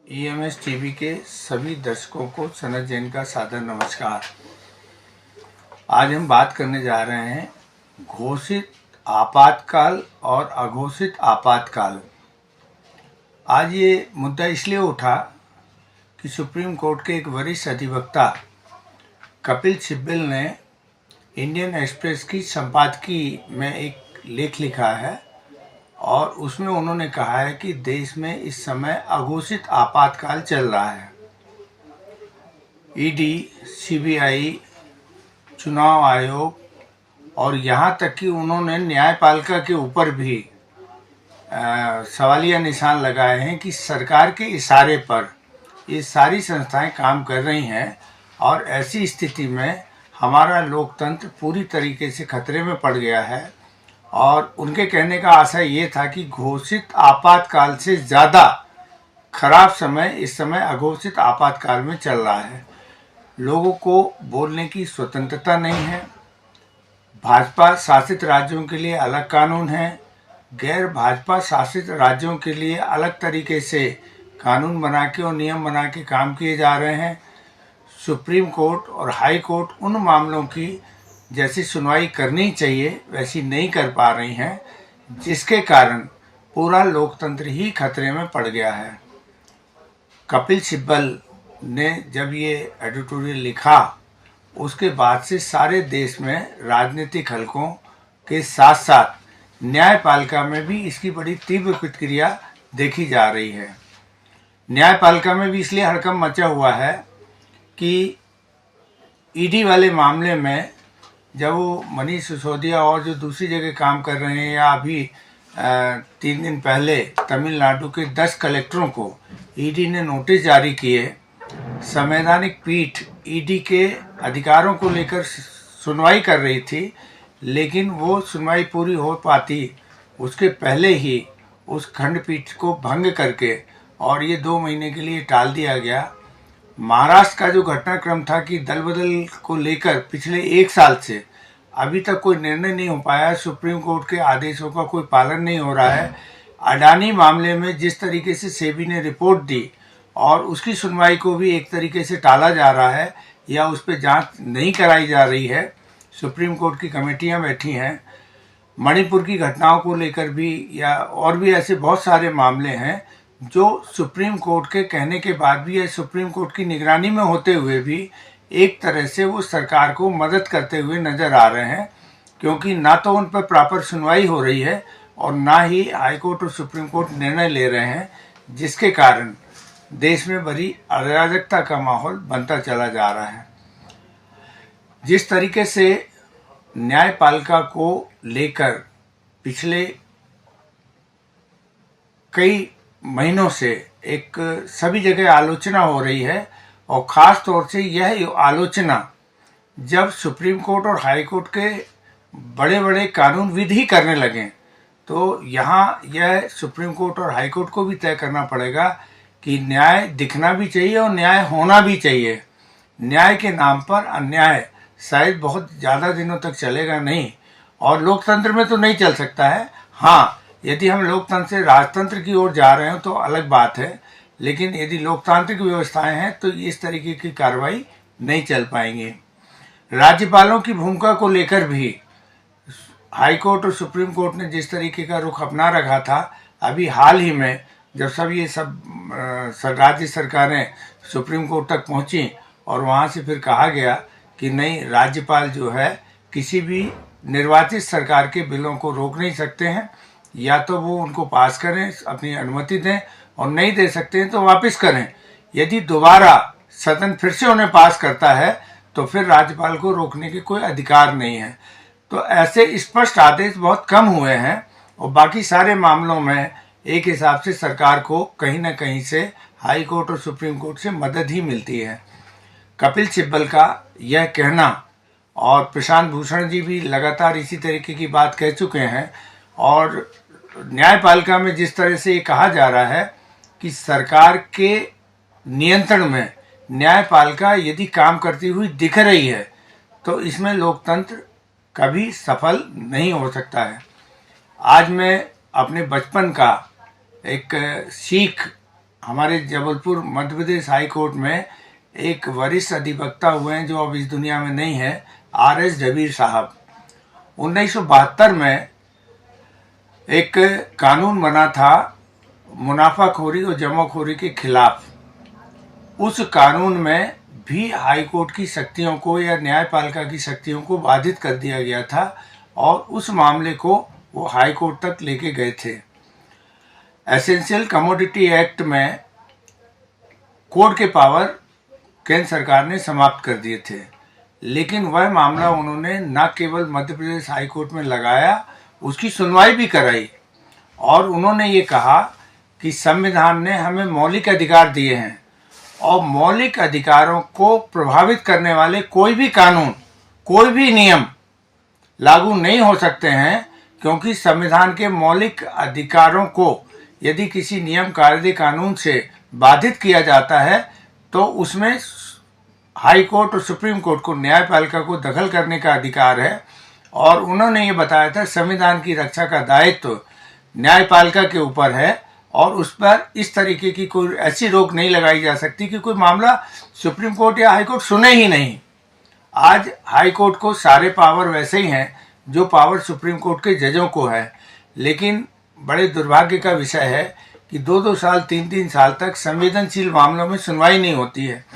EMS TV के सभी दर्शकों को सनत जैन का सादर नमस्कार। आज हम बात करने जा रहे हैं घोषित आपातकाल और अघोषित आपातकाल। आज ये मुद्दा इसलिए उठा कि सुप्रीम कोर्ट के एक वरिष्ठ अधिवक्ता कपिल सिब्बल ने इंडियन एक्सप्रेस की संपादकीय में एक लेख लिखा है और उसमें उन्होंने कहा है कि देश में इस समय अघोषित आपातकाल चल रहा है। ईडी, सीबीआई, चुनाव आयोग और यहाँ तक कि उन्होंने न्यायपालिका के ऊपर भी सवालिया निशान लगाए हैं कि सरकार के इशारे पर ये सारी संस्थाएं काम कर रही हैं और ऐसी स्थिति में हमारा लोकतंत्र पूरी तरीके से खतरे में पड़ गया है। और उनके कहने का आशय ये था कि घोषित आपातकाल से ज़्यादा खराब समय इस समय अघोषित आपातकाल में चल रहा है। लोगों को बोलने की स्वतंत्रता नहीं है। भाजपा शासित राज्यों के लिए अलग कानून है, गैर भाजपा शासित राज्यों के लिए अलग तरीके से कानून बना के और नियम बना के काम किए जा रहे हैं। सुप्रीम कोर्ट और हाई कोर्ट उन मामलों की जैसी सुनवाई करनी चाहिए वैसी नहीं कर पा रही हैं, जिसके कारण पूरा लोकतंत्र ही खतरे में पड़ गया है। कपिल सिब्बल ने जब ये एडिटोरियल लिखा उसके बाद से सारे देश में राजनीतिक हलकों के साथ साथ न्यायपालिका में भी इसकी बड़ी तीव्र प्रतिक्रिया देखी जा रही है। न्यायपालिका में भी इसलिए हड़कंप मचा हुआ है कि ईडी वाले मामले में जब वो मनीष सिसोदिया और जो दूसरी जगह काम कर रहे हैं, या अभी 3 दिन पहले तमिलनाडु के 10 कलेक्टरों को ईडी ने नोटिस जारी किए, संवैधानिक पीठ ईडी के अधिकारों को लेकर सुनवाई कर रही थी, लेकिन वो सुनवाई पूरी हो पाती उसके पहले ही उस खंडपीठ को भंग करके और ये 2 महीने के लिए टाल दिया गया। महाराष्ट्र का जो घटनाक्रम था कि दल बदल को लेकर पिछले 1 साल से अभी तक कोई निर्णय नहीं हो पाया, सुप्रीम कोर्ट के आदेशों का कोई पालन नहीं हो रहा है। अडानी मामले में जिस तरीके से सेबी ने रिपोर्ट दी और उसकी सुनवाई को भी एक तरीके से टाला जा रहा है या उस पर जांच नहीं कराई जा रही है। सुप्रीम कोर्ट की कमेटियां बैठी हैं। मणिपुर की घटनाओं को लेकर भी या और भी ऐसे बहुत सारे मामले हैं जो सुप्रीम कोर्ट के कहने के बाद भी या सुप्रीम कोर्ट की निगरानी में होते हुए भी एक तरह से वो सरकार को मदद करते हुए नजर आ रहे हैं, क्योंकि ना तो उन पर प्रॉपर सुनवाई हो रही है और ना ही हाई कोर्ट और सुप्रीम कोर्ट निर्णय ले रहे हैं, जिसके कारण देश में बड़ी अराजकता का माहौल बनता चला जा रहा है। जिस तरीके से न्यायपालिका को लेकर पिछले कई महीनों से एक सभी जगह आलोचना हो रही है और ख़ास तौर से यह आलोचना जब सुप्रीम कोर्ट और हाई कोर्ट के बड़े बड़े कानूनविद ही करने लगे, तो यहाँ यह सुप्रीम कोर्ट और हाई कोर्ट को भी तय करना पड़ेगा कि न्याय दिखना भी चाहिए और न्याय होना भी चाहिए। न्याय के नाम पर अन्याय शायद बहुत ज़्यादा दिनों तक चलेगा नहीं और लोकतंत्र में तो नहीं चल सकता है। हाँ, यदि हम लोकतंत्र से राजतंत्र की ओर जा रहे हो तो अलग बात है, लेकिन यदि लोकतांत्रिक व्यवस्थाएं हैं तो इस तरीके की कार्रवाई नहीं चल पाएंगी। राज्यपालों की भूमिका को लेकर भी हाई कोर्ट और सुप्रीम कोर्ट ने जिस तरीके का रुख अपना रखा था, अभी हाल ही में जब सब राज्य सरकारें सुप्रीम कोर्ट तक पहुंची और वहां से फिर कहा गया कि नहीं, राज्यपाल जो है किसी भी निर्वाचित सरकार के बिलों को रोक नहीं सकते हैं, या तो वो उनको पास करें, अपनी अनुमति दें, और नहीं दे सकते हैं तो वापस करें। यदि दोबारा सदन फिर से उन्हें पास करता है तो फिर राज्यपाल को रोकने के कोई अधिकार नहीं है। तो ऐसे स्पष्ट आदेश बहुत कम हुए हैं और बाकी सारे मामलों में एक हिसाब से सरकार को कहीं ना कहीं से हाई कोर्ट और सुप्रीम कोर्ट से मदद ही मिलती है। कपिल सिब्बल का यह कहना और प्रशांत भूषण जी भी लगातार इसी तरीके की बात कह चुके हैं, और न्यायपालिका में जिस तरह से ये कहा जा रहा है कि सरकार के नियंत्रण में न्यायपालिका यदि काम करती हुई दिख रही है तो इसमें लोकतंत्र कभी सफल नहीं हो सकता है। आज मैं अपने बचपन का एक सीख हमारे जबलपुर मध्य प्रदेश हाई कोर्ट में एक वरिष्ठ अधिवक्ता हुए हैं जो अब इस दुनिया में नहीं है, RS जबीर साहब। 1972 में एक कानून बना था मुनाफाखोरी और जमाखोरी के खिलाफ। उस कानून में भी हाई कोर्ट की शक्तियों को या न्यायपालिका की शक्तियों को बाधित कर दिया गया था और उस मामले को वो हाई कोर्ट तक लेके गए थे। एसेंशियल कमोडिटी एक्ट में कोर्ट के पावर केंद्र सरकार ने समाप्त कर दिए थे, लेकिन वह मामला उन्होंने न केवल मध्य प्रदेश हाई कोर्ट में लगाया, उसकी सुनवाई भी कराई और उन्होंने ये कहा कि संविधान ने हमें मौलिक अधिकार दिए हैं और मौलिक अधिकारों को प्रभावित करने वाले कोई भी कानून, कोई भी नियम लागू नहीं हो सकते हैं, क्योंकि संविधान के मौलिक अधिकारों को यदि किसी नियम, कायदे, कानून से बाधित किया जाता है तो उसमें हाई कोर्ट और सुप्रीम कोर्ट को, न्यायपालिका को दखल करने का अधिकार है। और उन्होंने ये बताया था संविधान की रक्षा का दायित्व न्यायपालिका के ऊपर है और उस पर इस तरीके की कोई ऐसी रोक नहीं लगाई जा सकती कि कोई मामला सुप्रीम कोर्ट या हाई कोर्ट सुने ही नहीं। आज हाई कोर्ट को सारे पावर वैसे ही हैं जो पावर सुप्रीम कोर्ट के जजों को है, लेकिन बड़े दुर्भाग्य का विषय है कि 2-2 साल, 3-3 साल तक संवेदनशील मामलों में सुनवाई नहीं होती है।